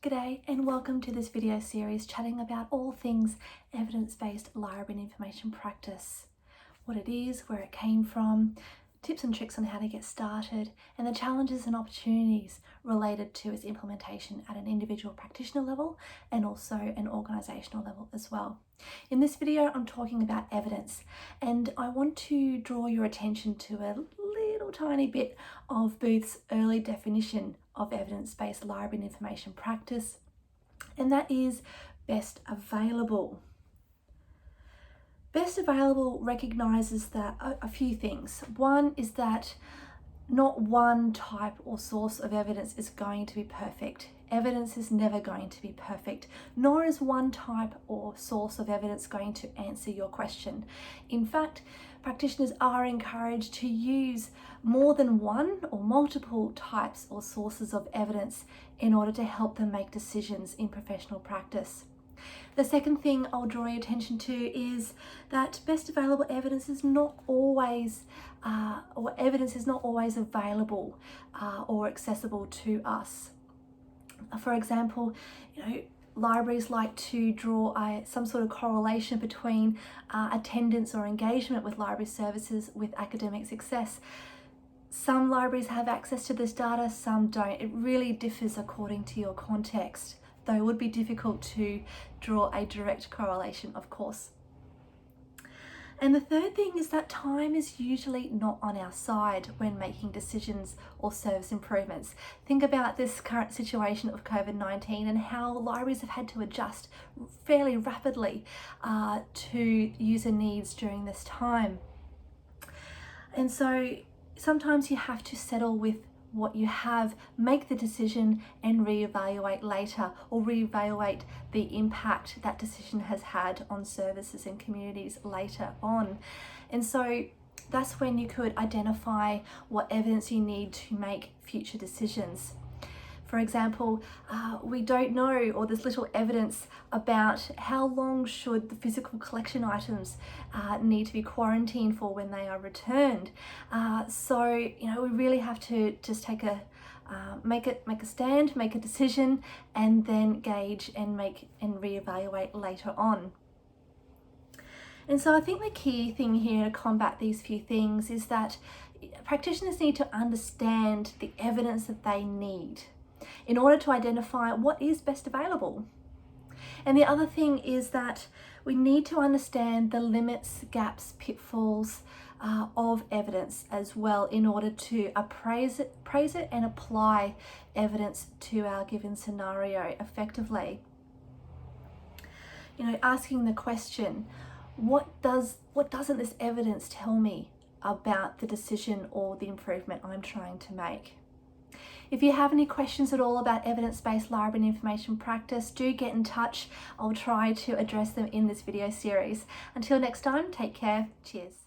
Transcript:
G'day and welcome to this video series chatting about all things evidence-based library and information practice. What it is, where it came from, tips and tricks on how to get started, and the challenges and opportunities related to its implementation at an individual practitioner level and also an organisational level as well. In this video, I'm talking about evidence, and I want to draw your attention to a little tiny bit of Booth's early definition of evidence-based library and information practice, and that is best available. Best available recognises that a few things. One is that not one type or source of evidence is going to be perfect. Evidence is never going to be perfect, nor is one type or source of evidence going to answer your question. In fact, practitioners are encouraged to use more than one or multiple types or sources of evidence in order to help them make decisions in professional practice. The second thing I'll draw your attention to is that best available evidence is not always, available or accessible to us. For example, libraries like to draw some sort of correlation between attendance or engagement with library services with academic success. Some libraries have access to this data, some don't. It really differs according to your context, though it would be difficult to draw a direct correlation, of course. And the third thing is that time is usually not on our side when making decisions or service improvements. Think about this current situation of COVID-19 and how libraries have had to adjust fairly rapidly to user needs during this time. And so sometimes you have to settle with what you have, make the decision and reevaluate later, or reevaluate the impact that decision has had on services and communities later on. And so that's when you could identify what evidence you need to make future decisions. For example, we don't know, or there's little evidence about how long should the physical collection items need to be quarantined for when they are returned. So we really have to just take make a stand, make a decision, and then gauge and reevaluate later on. And so I think the key thing here to combat these few things is that practitioners need to understand the evidence that they need in order to identify what is best available. And the other thing is that we need to understand the limits, gaps, pitfalls of evidence as well in order to praise it and apply evidence to our given scenario effectively. Asking the question, what doesn't this evidence tell me about the decision or the improvement I'm trying to make? If you have any questions at all about evidence-based library and information practice, do get in touch. I'll try to address them in this video series. Until next time, take care. Cheers.